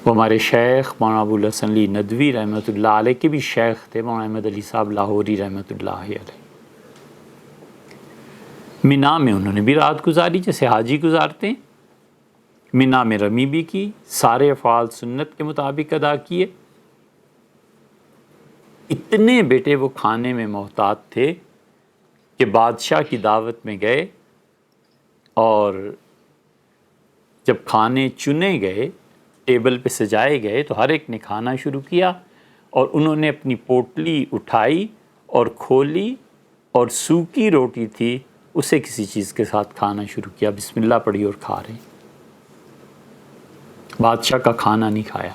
وہ ہمارے شیخ مولانا ابوالحسن علی ندوی رحمۃ اللہ علیہ کے بھی شیخ تھے، مولانا احمد علی صاحب لاہوری رحمۃ اللہ علیہ. مینا میں انہوں نے بھی رات گزاری جیسے حاجی گزارتے ہیں. مینا میں رمی بھی کی، سارے افعال سنت کے مطابق ادا کیے. اتنے بیٹے وہ کھانے میں محتاط تھے کہ بادشاہ کی دعوت میں گئے، اور جب کھانے چنے گئے، ٹیبل پہ سجائے گئے، تو ہر ایک نے کھانا شروع کیا، اور انہوں نے اپنی پوٹلی اٹھائی اور کھولی، اور سوکھی روٹی تھی اسے کسی چیز کے ساتھ کھانا شروع کیا. بسم اللہ پڑھی اور کھا رہے ہیں. بادشاہ کا کھانا نہیں کھایا.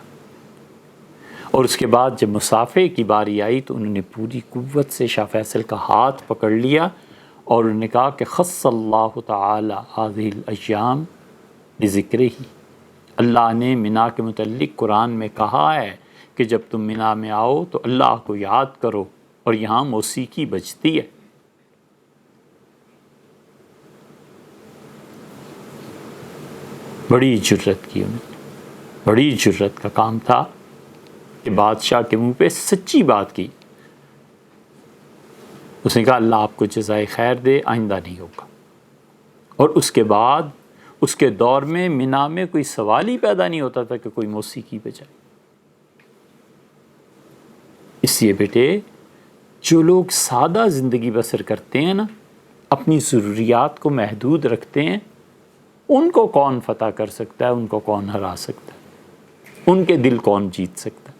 اور اس کے بعد جب مسافے کی باری آئی تو انہوں نے پوری قوت سے شاہ فیصل کا ہاتھ پکڑ لیا، اور انہوں نے کہا کہ خص اللہ تعالی هذه الایام بذکرہ. اللہ نے مینا کے متعلق قرآن میں کہا ہے کہ جب تم مینا میں آؤ تو اللہ کو یاد کرو، اور یہاں موسیقی بجتی ہے. بڑی جرت کی انہوں نے، بڑی جرت کا کام تھا کہ بادشاہ کے منہ پہ سچی بات کی. اس نے کہا اللہ آپ کو جزائے خیر دے، آئندہ نہیں ہوگا. اور اس کے بعد اس کے دور میں مینا میں کوئی سوال ہی پیدا نہیں ہوتا تھا کہ کوئی موسیقی بجائے. اس لیے بیٹے جو لوگ سادہ زندگی بسر کرتے ہیں نا، اپنی ضروریات کو محدود رکھتے ہیں، ان کو کون فتح کر سکتا ہے، ان کو کون ہرا سکتا ہے، ان کے دل کون جیت سکتا ہے.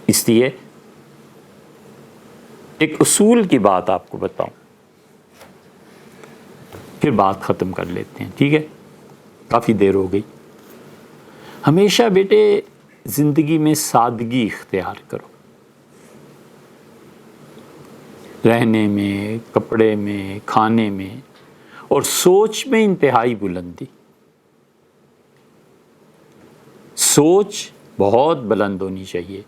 اس لیے ایک اصول کی بات آپ کو بتاؤں، پھر بات ختم کر لیتے ہیں، ٹھیک ہے؟ کافی دیر ہو گئی. ہمیشہ بیٹے زندگی میں سادگی اختیار کرو، رہنے میں، کپڑے میں، کھانے میں، اور سوچ میں انتہائی بلندی. سوچ بہت بلند ہونی چاہیے،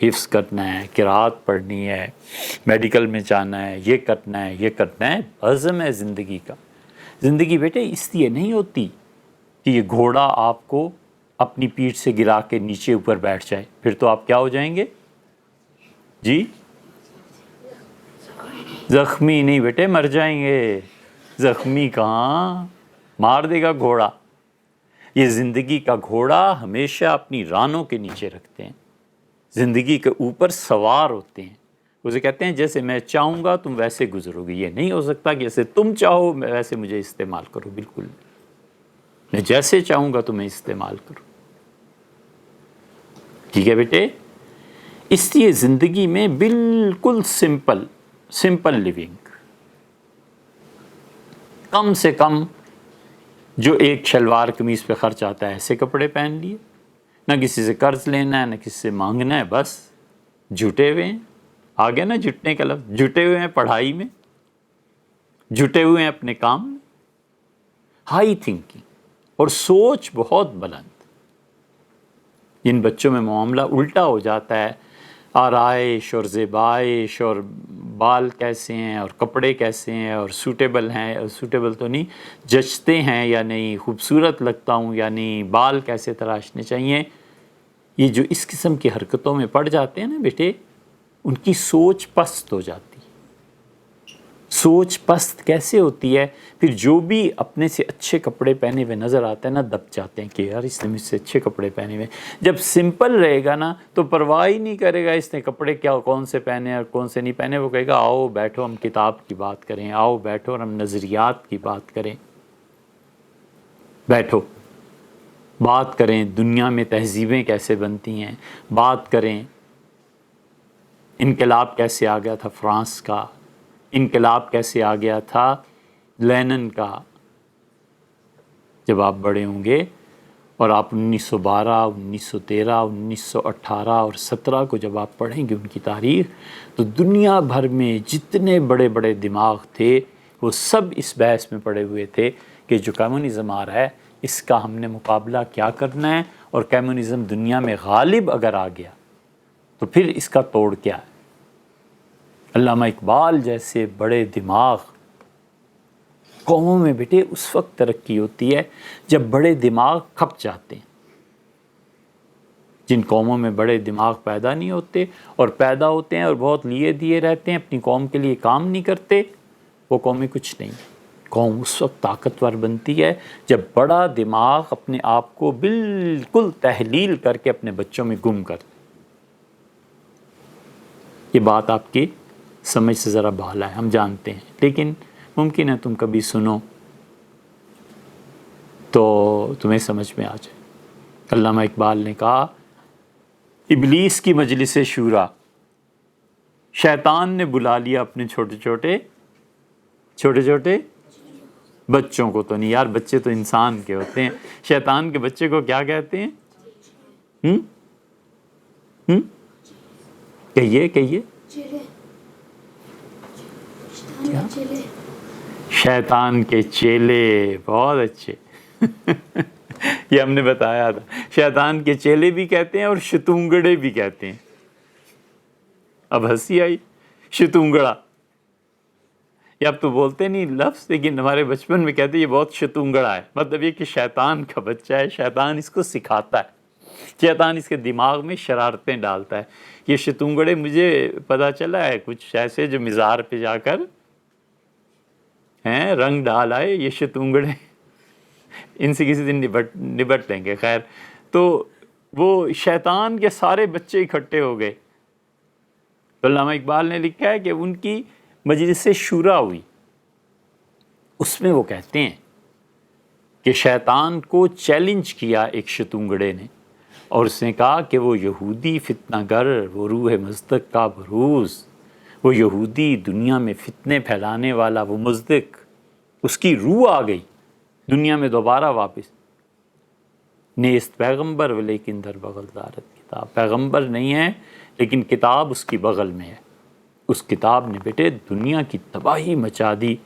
حفظ کرنا ہے، قرات پڑھنی ہے، میڈیکل میں جانا ہے، یہ کرنا ہے، یہ کرنا ہے، عزم ہے زندگی کا۔ زندگی بیٹے اس لیے نہیں ہوتی کہ یہ گھوڑا آپ کو اپنی پیٹھ سے گرا کے نیچے اوپر بیٹھ جائے، پھر تو آپ کیا ہو جائیں گے جی؟ زخمی نہیں بیٹے، مر جائیں گے۔ زخمی کہاں، مار دے گا گھوڑا۔ یہ زندگی کا گھوڑا ہمیشہ اپنی رانوں کے نیچے رکھتے ہیں، زندگی کے اوپر سوار ہوتے ہیں۔ اسے کہتے ہیں جیسے میں چاہوں گا تم ویسے گزرو گی، یہ نہیں ہو سکتا کہ جیسے تم چاہو ویسے مجھے استعمال کرو، بالکل میں جیسے چاہوں گا تمہیں استعمال کرو۔ ٹھیک ہے بیٹے؟ اس لیے زندگی میں بالکل سمپل لیونگ، کم سے کم جو ایک شلوار قمیص پہ خرچ آتا ہے ایسے کپڑے پہن لیے، نہ کسی سے قرض لینا ہے، نہ کسی سے مانگنا ہے، بس جھٹے ہوئے ہیں۔ آگے نا جھٹنے کا لفظ، جھٹے ہوئے ہیں پڑھائی میں، جھٹے ہوئے ہیں اپنے کام میں، ہائی تھنکنگ اور سوچ بہت بلند۔ جن بچوں میں معاملہ الٹا ہو جاتا ہے، آرائش اور زیبائش اور بال کیسے ہیں اور کپڑے کیسے ہیں اور سوٹیبل ہیں، سوٹیبل تو نہیں، جچتے ہیں یا نہیں، خوبصورت لگتا ہوں یا نہیں، بال کیسے تراشنے چاہیے، یہ جو اس قسم کی حرکتوں میں پڑ جاتے ہیں نا بیٹے، ان کی سوچ پست ہو جاتی ہے۔ سوچ پست کیسے ہوتی ہے؟ پھر جو بھی اپنے سے اچھے کپڑے پہنے ہوئے نظر آتے ہیں نا، دب جاتے ہیں کہ یار اس نے مجھ سے اچھے کپڑے پہنے ہوئے۔ جب سمپل رہے گا نا تو پرواہ ہی نہیں کرے گا اس نے کپڑے کیا کون سے پہنے اور کون سے نہیں پہنے، وہ کہے گا آؤ بیٹھو ہم کتاب کی بات کریں، آؤ بیٹھو اور ہم نظریات کی بات کریں، بیٹھو بات کریں دنیا میں تہذیبیں کیسے بنتی ہیں، بات کریں انقلاب کیسے آ گیا تھا فرانس کا، انقلاب کیسے آ گیا تھا لینن کا۔ جب آپ بڑے ہوں گے اور آپ 1912، 1913، 1918 اور 17 کو جب آپ پڑھیں گے ان کی تاریخ، تو دنیا بھر میں جتنے بڑے بڑے دماغ تھے وہ سب اس بحث میں پڑے ہوئے تھے کہ جو کمیونزم آ رہا ہے اس کا ہم نے مقابلہ کیا کرنا ہے، اور کمیونزم دنیا میں غالب اگر آ گیا تو پھر اس کا توڑ کیا ہے۔ علامہ اقبال جیسے بڑے دماغ، قوموں میں بیٹے اس وقت ترقی ہوتی ہے جب بڑے دماغ کھپ جاتے ہیں۔ جن قوموں میں بڑے دماغ پیدا نہیں ہوتے اور پیدا ہوتے ہیں اور بہت لیے دیے رہتے ہیں، اپنی قوم کے لیے کام نہیں کرتے، وہ قومیں کچھ نہیں۔ قوم اس وقت طاقتور بنتی ہے جب بڑا دماغ اپنے آپ کو بالکل تحلیل کر کے اپنے بچوں میں گم کر دے۔ یہ بات آپ کی سمجھ سے ذرا بالا ہے، ہم جانتے ہیں، لیکن ممکن ہے تم کبھی سنو تو تمہیں سمجھ میں آ جائے۔ علامہ اقبال نے کہا ابلیس کی مجلس شورا، شیطان نے بلا لیا اپنے چھوٹے چھوٹے بچوں کو، تو نہیں یار، بچے تو انسان کے ہوتے ہیں، شیطان کے بچے کو کیا کہتے ہیں؟ کہیے شیطان کے چیلے، بہت اچھے یہ ہم نے بتایا تھا، شیطان کے چیلے بھی کہتے ہیں اور شتونگڑے بھی کہتے ہیں۔ اب ہنسی آئی، شتونگڑا، یہ اب تو بولتے نہیں لفظ، لیکن ہمارے بچپن میں کہتے یہ بہت شتونگڑا ہے، مطلب یہ کہ شیطان کا بچہ ہے، شیطان اس کو سکھاتا ہے، شیطان اس کے دماغ میں شرارتیں ڈالتا ہے۔ یہ شتونگڑے مجھے پتا چلا ہے کچھ ایسے جو مزار پہ جا کر رنگ ڈال آئے، یہ شتونگڑے، ان سے کسی دن نبٹ لیں گے۔ خیر، تو وہ شیطان کے سارے بچے اکٹھے ہو گئے، تو علامہ اقبال نے لکھا ہے کہ ان کی مجلس شورا ہوئی، اس میں وہ کہتے ہیں کہ شیطان کو چیلنج کیا ایک شتونگڑے نے، اور اس نے کہا کہ وہ یہودی فتنہ گر، وہ روح مصدق کا بروز، وہ یہودی دنیا میں فتنے پھیلانے والا، وہ مصدق، اس کی روح آ گئی دنیا میں دوبارہ واپس۔ نیست پیغمبر ولیکن در بغل دارت کتاب، پیغمبر نہیں ہے لیکن کتاب اس کی بغل میں ہے۔ اس کتاب نے بیٹے دنیا کی تباہی مچا دی۔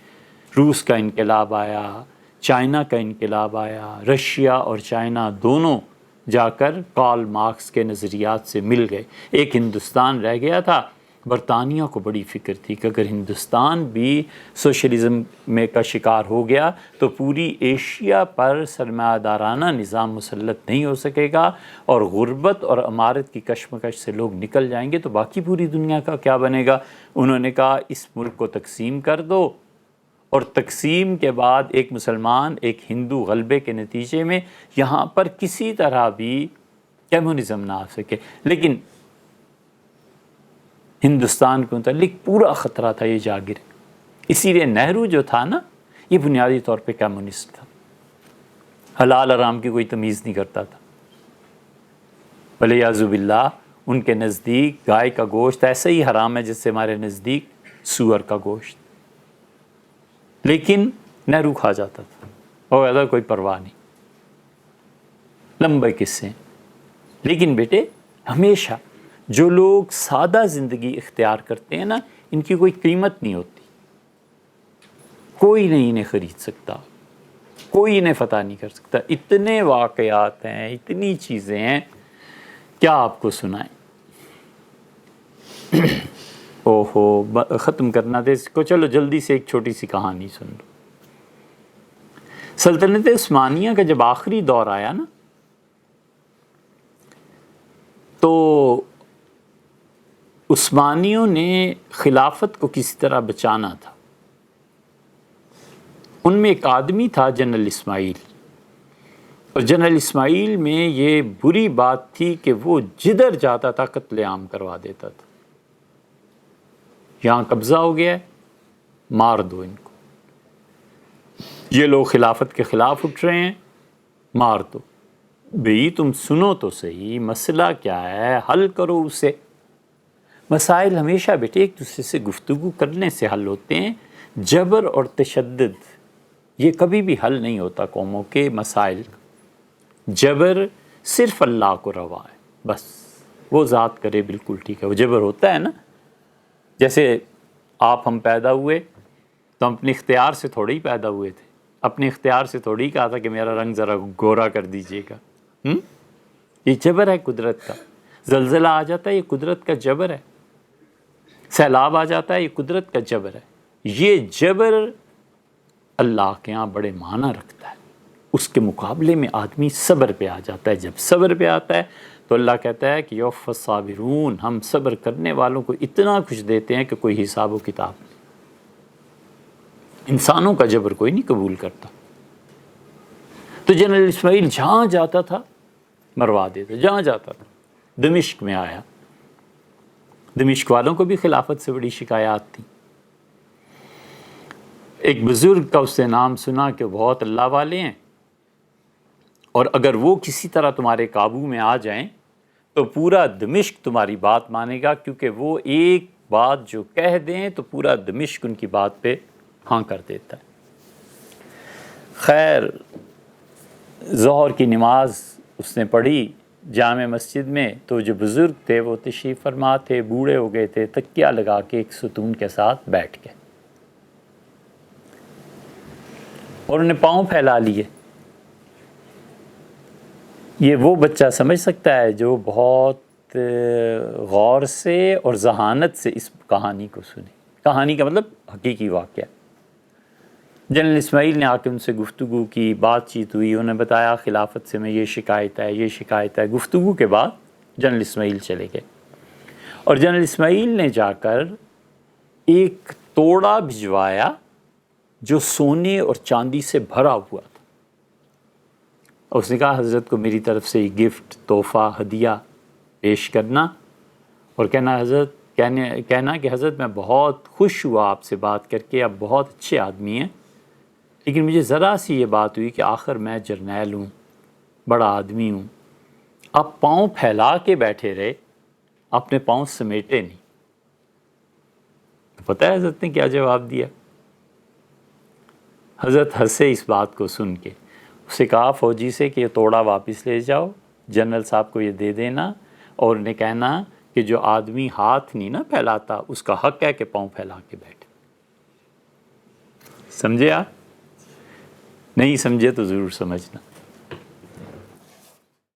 روس کا انقلاب آیا، چائنا کا انقلاب آیا، رشیا اور چائنا دونوں جا کر کارل مارکس کے نظریات سے مل گئے۔ ایک ہندوستان رہ گیا تھا۔ برطانیہ کو بڑی فکر تھی کہ اگر ہندوستان بھی سوشلزم میں کا شکار ہو گیا تو پوری ایشیا پر سرمایہ دارانہ نظام مسلط نہیں ہو سکے گا، اور غربت اور امارت کی کشمکش سے لوگ نکل جائیں گے تو باقی پوری دنیا کا کیا بنے گا۔ انہوں نے کہا اس ملک کو تقسیم کر دو، اور تقسیم کے بعد ایک مسلمان ایک ہندو غلبے کے نتیجے میں یہاں پر کسی طرح بھی کمیونزم نہ آ سکے۔ لیکن ہندوستان کے متعلق پورا خطرہ تھا یہ جا گرے، اسی لیے نہرو جو تھا نا، یہ بنیادی طور پہ کمیونسٹ تھا، حلال حرام کی کوئی تمیز نہیں کرتا تھا۔ ولیعوذ باللہ ان کے نزدیک گائے کا گوشت ایسا ہی حرام ہے جس سے ہمارے نزدیک سور کا گوشت، لیکن نہرو کھا جاتا تھا اور ایسا کوئی پرواہ نہیں۔ لمبے قصے، لیکن بیٹے ہمیشہ جو لوگ سادہ زندگی اختیار کرتے ہیں نا، ان کی کوئی قیمت نہیں ہوتی، کوئی نہیں انہیں خرید سکتا، کوئی انہیں فتح نہیں کر سکتا۔ اتنے واقعات ہیں، اتنی چیزیں ہیں، کیا آپ کو سنائیں۔ اوہو ختم کرنا تھا اس کو، چلو جلدی سے ایک چھوٹی سی کہانی سن لو۔ سلطنت عثمانیہ کا جب آخری دور آیا نا، تو عثمانیوں نے خلافت کو کسی طرح بچانا تھا۔ ان میں ایک آدمی تھا جنرل اسماعیل، اور جنرل اسماعیل میں یہ بری بات تھی کہ وہ جدھر جاتا تھا قتل عام کروا دیتا تھا۔ یہاں قبضہ ہو گیا ہے، مار دو ان کو، یہ لوگ خلافت کے خلاف اٹھ رہے ہیں، مار دو۔ بھئی تم سنو تو صحیح، مسئلہ کیا ہے، حل کرو اسے۔ مسائل ہمیشہ بیٹے ایک دوسرے سے گفتگو کرنے سے حل ہوتے ہیں۔ جبر اور تشدد یہ کبھی بھی حل نہیں ہوتا قوموں کے مسائل کا۔ جبر صرف اللہ کو روا ہے، بس وہ ذات کرے بالکل ٹھیک ہے۔ وہ جبر ہوتا ہے نا، جیسے آپ ہم پیدا ہوئے تو ہم اپنے اختیار سے تھوڑے ہی پیدا ہوئے تھے، اپنے اختیار سے تھوڑی ہی کہا تھا کہ میرا رنگ ذرا گورا کر دیجیے گا۔ یہ جبر ہے قدرت کا۔ زلزلہ آ جاتا ہے، یہ قدرت کا جبر ہے۔ سیلاب آ جاتا ہے، یہ قدرت کا جبر ہے۔ یہ جبر اللہ کے ہاں بڑے معنی رکھتا ہے۔ اس کے مقابلے میں آدمی صبر پہ آ جاتا ہے۔ جب صبر پہ آتا ہے تو اللہ کہتا ہے کہ یوفی الصابرون، ہم صبر کرنے والوں کو اتنا کچھ دیتے ہیں کہ کوئی حساب و کتاب نہیں۔ انسانوں کا جبر کوئی نہیں قبول کرتا۔ تو جنرل اسماعیل جہاں جاتا تھا مروا دیتا، جہاں جاتا تھا۔ دمشق میں آیا، دمشق والوں کو بھی خلافت سے بڑی شکایات تھی۔ ایک بزرگ کا اس سے نام سنا کہ بہت اللہ والے ہیں، اور اگر وہ کسی طرح تمہارے قابو میں آ جائیں تو پورا دمشق تمہاری بات مانے گا، کیونکہ وہ ایک بات جو کہہ دیں تو پورا دمشق ان کی بات پہ ہاں کر دیتا ہے۔ خیر ظہر کی نماز اس نے پڑھی جامع مسجد میں، تو جو بزرگ تھے وہ تشریف فرما تھے، بوڑھے ہو گئے تھے، تکیہ لگا کے ایک ستون کے ساتھ بیٹھ گئے اور انہیں پاؤں پھیلا لیے۔ یہ وہ بچہ سمجھ سکتا ہے جو بہت غور سے اور ذہانت سے اس کہانی کو سنے۔ کہانی کا مطلب حقیقی واقعہ۔ جنرل اسماعیل نے آ کے ان سے گفتگو کی، بات چیت ہوئی، انہیں بتایا خلافت سے میں یہ شکایت ہے، یہ شکایت ہے۔ گفتگو کے بعد جنرل اسماعیل چلے گئے، اور جنرل اسماعیل نے جا کر ایک توڑا بھجوایا جو سونے اور چاندی سے بھرا ہوا تھا۔ اور اس نے کہا حضرت کو میری طرف سے یہ گفٹ، تحفہ، ہدیہ پیش کرنا، اور کہنا کہ حضرت میں بہت خوش ہوا آپ سے بات کر کے، آپ بہت اچھے آدمی ہیں، لیکن مجھے ذرا سی یہ بات ہوئی کہ آخر میں جرنیل ہوں، بڑا آدمی ہوں، آپ پاؤں پھیلا کے بیٹھے رہے، اپنے پاؤں سمیٹے نہیں۔ پتہ ہے حضرت نے کیا جواب دیا؟ حضرت ہنسے اس بات کو سن کے۔ اسے کہا فوجی سے کہ یہ توڑا واپس لے جاؤ، جنرل صاحب کو یہ دے دینا، اور انہیں کہنا کہ جو آدمی ہاتھ نہیں نہ پھیلاتا اس کا حق ہے کہ پاؤں پھیلا کے بیٹھے۔ سمجھے آپ؟ نہیں سمجھے تو ضرور سمجھنا۔